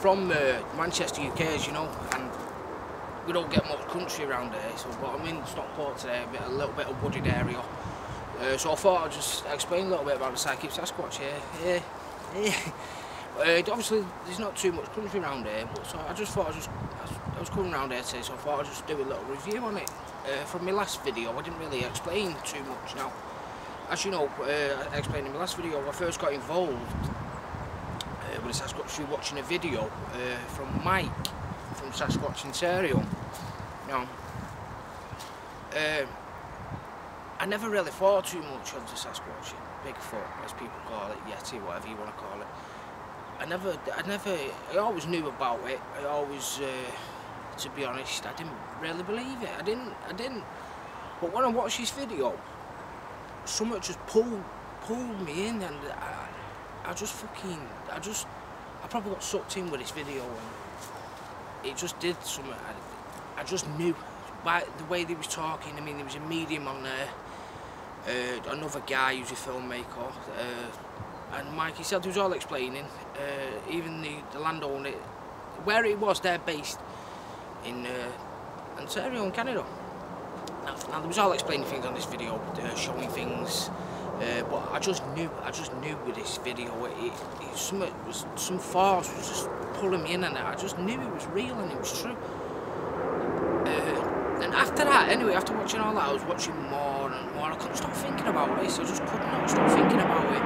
from Manchester, UK, as you know, and we don't get much country around here, so, but I'm in Stockport today, a little bit of wooded area. So I thought I'd just explain a little bit about the Psychic Sasquatch here. Obviously, there's not too much country around here, but so I just thought I was coming around here today, so I thought I'd just do a little review on it. From my last video, I didn't really explain too much. Now, as you know, I explained in my last video, I first got involved with the Sasquatch through watching a video from Mike from Sasquatch Ontario. Now, I never really thought too much of the Sasquatch, Bigfoot, as people call it, Yeti, whatever you want to call it. I always knew about it. I always, to be honest, I didn't really believe it. I didn't. But when I watched this video, something just pulled me in, and I probably got sucked in with this video, and it just did something. I just knew by the way they was talking. I mean, there was a medium on there, another guy who's a filmmaker, and Mike, he said he was all explaining, even the landowner, where it was, they're based in Ontario in Canada. Now there was all explaining things on this video, showing things, but I just knew with this video, some force was just pulling me in, and I just knew it was real and it was true. And after that, anyway, after watching all that, I was watching more and more. I couldn't stop thinking about this. I just could not stop thinking about it.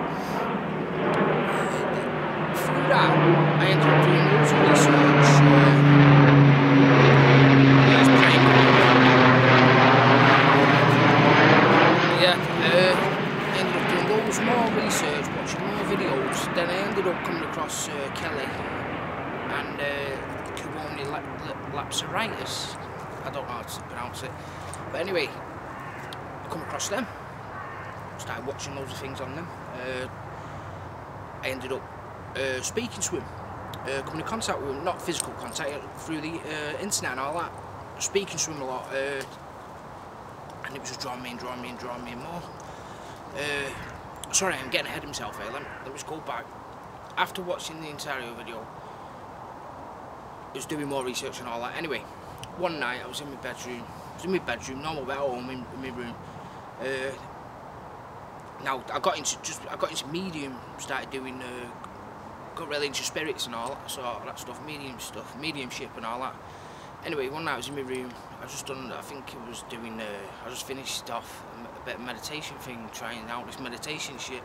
Through that, I ended up doing loads of research. Ended up doing loads more research, watching more videos. Then I ended up coming across Kelli and Kewaunee Lapseritis. I don't know how to pronounce it, but anyway, I come across them, started watching loads of things on them. I ended up speaking to him, coming in contact with him, not physical contact, through the internet and all that, speaking to him a lot, and it was just drawing me in more. Sorry, I'm getting ahead of myself here, let me just go back. After watching the Ontario video, I was doing more research and all that. Anyway, one night I was in my bedroom, normal bed at home in my room. Now I got into medium, started doing, got really into spirits and all that, so that stuff, mediumship and all that. Anyway, one night I was in my room. I just finished off a bit of meditation thing, trying out this meditation shit.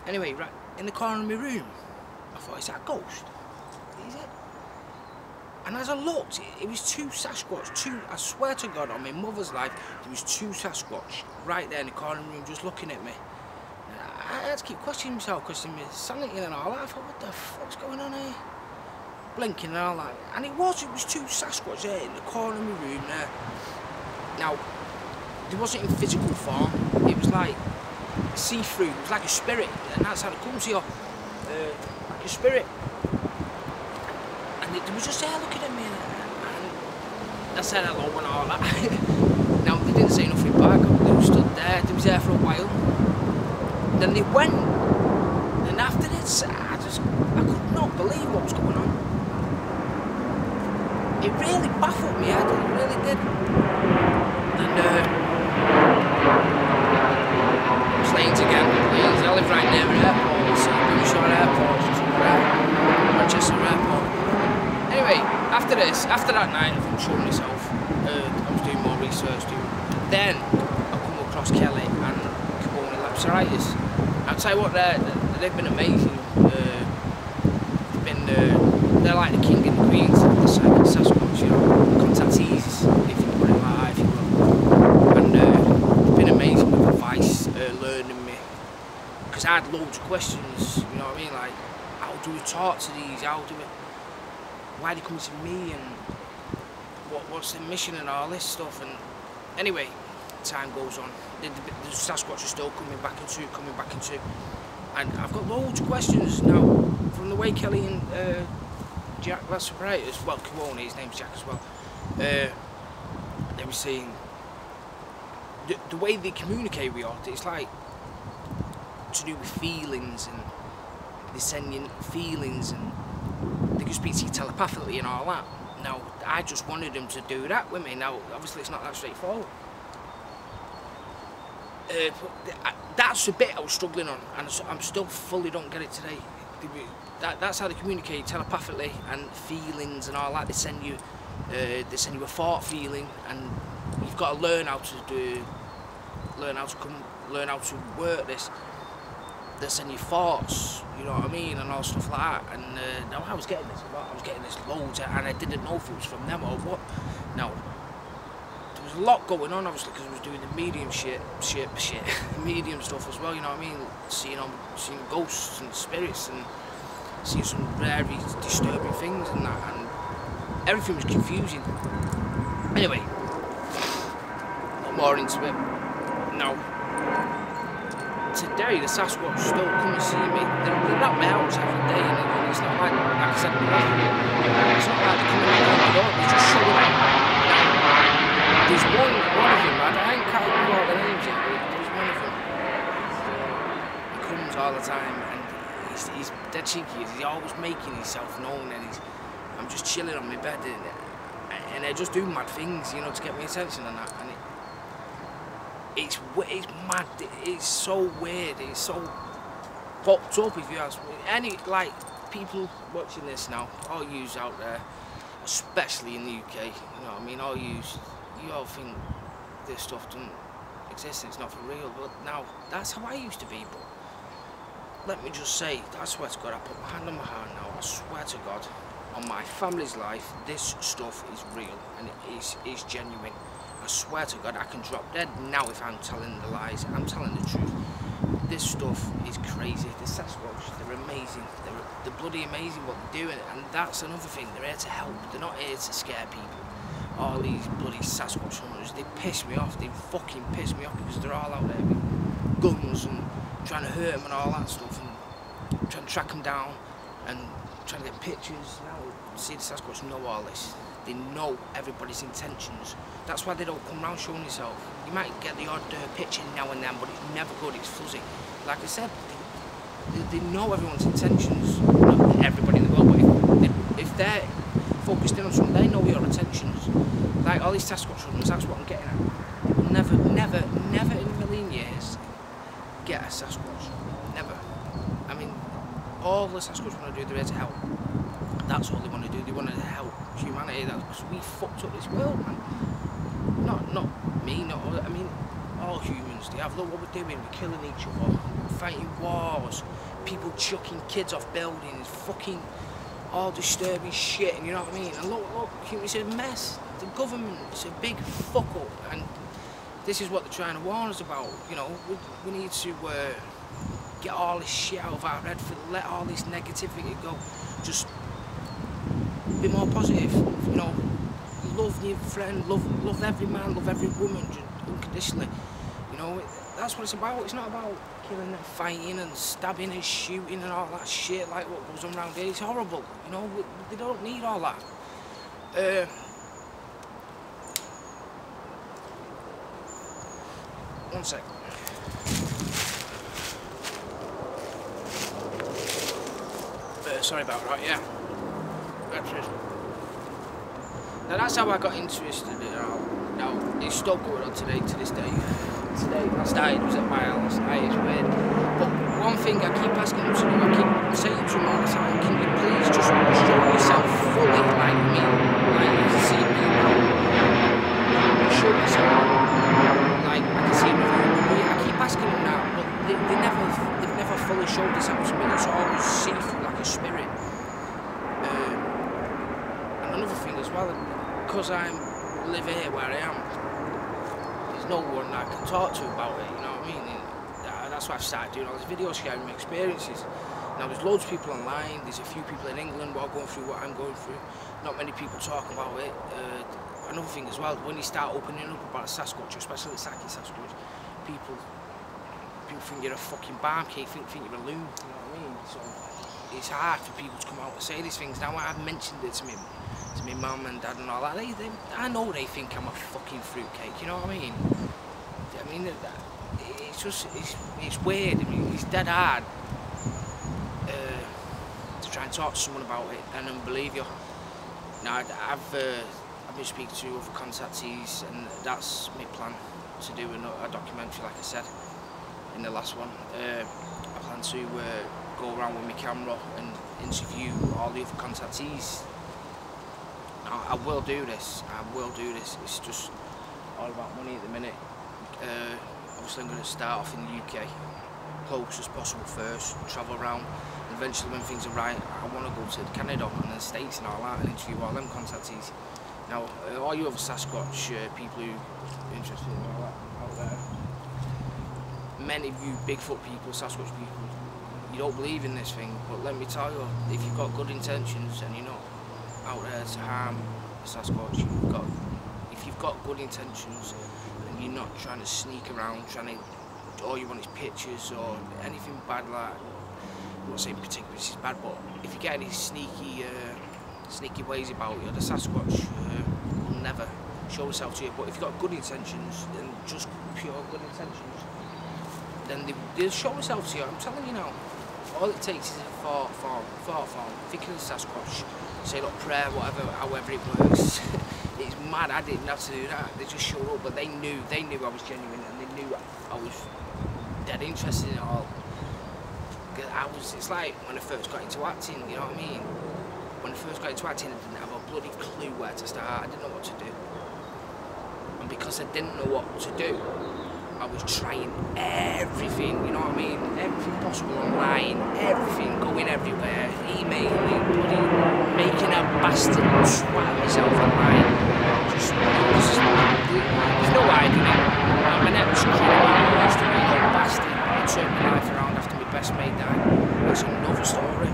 Anyway, right in the corner of my room, I thought, is that a ghost? Is it? And as I looked, it was two Sasquatch, I swear to God, on my mother's life, there was two Sasquatch right there in the corner of the room just looking at me. And I had to keep questioning myself, questioning my sanity and all that. I thought, what the fuck's going on here? Blinking and all that. And it was two Sasquatch there in the corner of my room there. Now, it wasn't in physical form, it was like see-through, it was like a spirit, and that's how it comes to you, like a spirit. And they was just there looking at me, and I said hello and all that. Now, they didn't say nothing back, they stood there, they was there for a while. Then they went, and after this, I could not believe what was going on. It really baffled me, it really did. And, planes again, planes. I live right near an airport, so Manchester Airport. Anyway, after that night of showing myself, I was doing more research. Then I come across Kelli and Kewaunee Lapseritis. I'll tell you what, they've been amazing. They're like the king and the queens of the Psychic Sasquatch, you know, contactees, if you put it like that, if you will. And it's been amazing with advice, learning me. Because I had loads of questions, you know what I mean? Like, how do we talk to these? Why are they coming to me? And what's their mission and all this stuff? And anyway, time goes on. The Sasquatch is still coming back into. And I've got loads of questions now from the way Kelli and Jack Lapseritis, well, Kewaunee, his name's Jack as well, they were saying the way they communicate with us, it's like to do with feelings, and they're sending feelings, and they can speak to you telepathically and all that. Now, I just wanted them to do that with me. Now, obviously it's not that straightforward. That's a bit I was struggling on, and I'm still fully don't get it today. That's how they communicate telepathically and feelings and all that. They send you a thought feeling, and you've got to learn how to learn how to work this. They send you thoughts, you know what I mean, and all stuff like that. And now I was getting this a lot. I was getting this loads, and I didn't know if it was from them or what. Now, there was a lot going on, obviously, because I was doing the medium medium stuff as well. You know what I mean, seeing ghosts and spirits and seeing some very disturbing things and that, and everything was confusing. Anyway, more into it. Now, today the Sasquatch still come and see me. They're at my house every day, and it's not like I said before, it's not like they're coming and knocking on the door, they're just showing up. There's one of them, I ain't can't remember all the names yet, but there's one of them. He comes all the time, and he's dead cheeky. He's always making himself known, and I'm just chilling on my bed, and I just do mad things, you know, to get my attention and that. And it's mad. It's so weird. It's so fucked up, if you ask me. Any people watching this now, all yous out there, especially in the UK, you know what I mean. You all think this stuff doesn't exist and it's not for real, but now that's how I used to be. But let me just say, I swear to God, I put my hand on my heart now. I swear to God, on my family's life, this stuff is real and it's genuine. I swear to God, I can drop dead now if I'm telling the lies. I'm telling the truth. This stuff is crazy. The Sasquatch, they're amazing. They're bloody amazing what they're doing, and that's another thing. They're here to help. They're not here to scare people. All these bloody Sasquatch hunters, they piss me off. They fucking piss me off because they're all out there with guns and trying to hurt them and all that stuff, and trying to track them down and trying to get pictures. Now, see, the Sasquatch know all this. They know everybody's intentions. That's why they don't come around showing yourself. You might get the odd picture now and then, but it's never good, it's fuzzy. Like I said, they know everyone's intentions. Not everybody in the world, but if they're focused in on something, they know your intentions. Like all these Sasquatch runners, that's what I'm getting at. They will never in a million years get a Sasquatch. Never. I mean, all the Sasquatch want to do, they're here to help. That's all they want to do. They want to help humanity. That's because we fucked up this world, man. Not me, not all. I mean, all humans. They have. Look what we're doing. We're killing each other, fighting wars, people chucking kids off buildings, fucking all disturbing shit. And you know what I mean? And look, it's a mess. The government, it's a big fuck up, and this is what they're trying to warn us about. You know, we need to get all this shit out of our head, let all this negativity go. Just be more positive, you know, love your friend, love every man, love every woman, just unconditionally, you know, that's what it's about. It's not about killing and fighting and stabbing and shooting and all that shit like what goes on around here. It's horrible, you know, they don't need all that. One sec. Sorry about that, yeah. Now that's how I got interested in it. Now it's still going on today, to this day. Today, last night was at my house, it's weird. But one thing I keep asking them to do, I keep saying to them all the time, can you please just show yourself fully like me, like you see me now. Show yourself, like I can see them. I keep asking them now, but they've never fully showed themselves to me. It's always see-through like a spirit. Another thing as well, because I live here where I am, there's no one I can talk to about it, you know what I mean? And that's why I've started doing all these videos, sharing my experiences. Now there's loads of people online, there's a few people in England who are going through what I'm going through. Not many people talk about it. Another thing as well, when you start opening up about Sasquatch, especially the Psychic Sasquatch, people think you're a fucking barm cave, think you're a loon, you know what I mean? So it's hard for people to come out and say these things. Now I've mentioned it to me. To my mum and dad and all that, I know they think I'm a fucking fruitcake, you know what I mean? I mean, it's weird. I mean, it's dead hard to try and talk to someone about it and then believe you. Now, I've been speaking to other contactees, and that's my plan to do a documentary, like I said in the last one. I plan to go around with my camera and interview all the other contactees. Now, I will do this. It's just all about money at the minute. Obviously, I'm going to start off in the UK, close as possible first, travel around. Eventually, when things are right, I want to go to Canada and the States and all that and interview all them contactees. Now, all you other Sasquatch people who are interested in all that out there, many of you Bigfoot people, Sasquatch people, you don't believe in this thing, but let me tell you, if you've got good intentions and you're not out there to harm Sasquatch, if you've got good intentions and you're not trying to sneak around, all you want is pictures or anything bad like, I'm not saying particularly this is bad, but if you get any sneaky ways about you, the Sasquatch will never show itself to you. But if you've got good intentions and just pure good intentions, then they'll show itself to you. I'm telling you now, all it takes is a thought form, thinking of the Sasquatch, say look, prayer, whatever, however it works. It's mad, I didn't have to do that. They just showed up, but they knew I was genuine, and they knew I was dead interested in it all. It's like when I first got into acting, you know what I mean? When I first got into acting, I didn't have a bloody clue where to start. I didn't know what to do. And because I didn't know what to do, I was trying everything, you know what I mean? Everything possible online, everything, going everywhere, emailing, bloody making a bastard twat of myself online. There's no idea, mate. My net was criminal, I used to be a little bastard. I turned my life around after my best mate died. That's another story.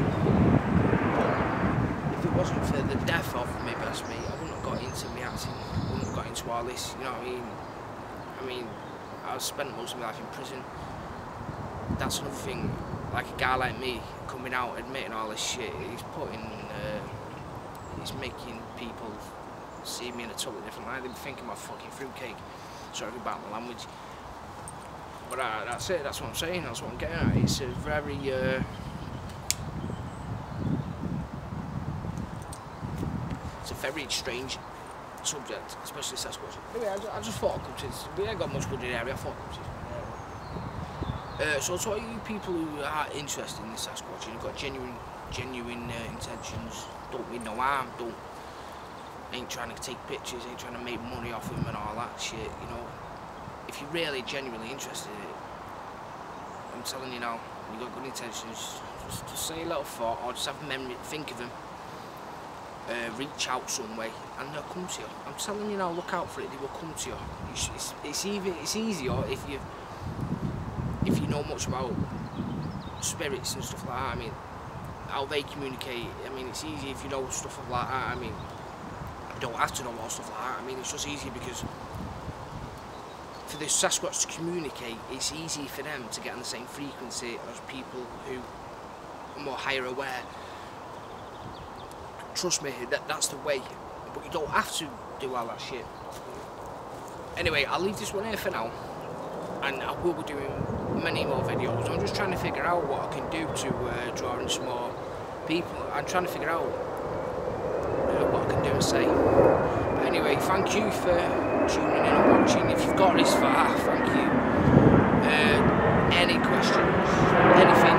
If it wasn't for the death of my best mate, I wouldn't have got into my acting, I wouldn't have got into all this, you know what I mean? I mean, I've spent most of my life in prison. That's another thing, like a guy like me coming out admitting all this shit, he's making people see me in a totally different light. They think I'm a fucking fruitcake. Sorry about my language. But that's it, that's what I'm saying, that's what I'm getting at. It's a very, strange subject, especially Sasquatch. Anyway, I just thought I'd come to this. We ain't got much good in the area, I thought I'd come to this. So to all you people who are interested in the Sasquatch and you've got genuine intentions, don't mean no harm, ain't trying to take pictures, ain't trying to make money off him and all that shit, you know. If you're really genuinely interested in it, I'm telling you now, you've got good intentions, just say a little thought or just have a memory, think of him. Reach out some way and they'll come to you. I'm telling you now, look out for it, they will come to you. It's easier if you know much about spirits and stuff like that. I mean, how they communicate. I mean, it's easy if you know stuff like that. I mean, you don't have to know all stuff like that. I mean, it's just easy because for the Sasquatch to communicate, it's easy for them to get on the same frequency as people who are more higher aware. Trust me, that's the way, but you don't have to do all that shit. Anyway, I'll leave this one here for now, and I will be doing many more videos. I'm just trying to figure out what I can do to draw in some more people. I'm trying to figure out what I can do and say. But anyway, thank you for tuning in and watching. If you've got this far, thank you. Any questions, anything,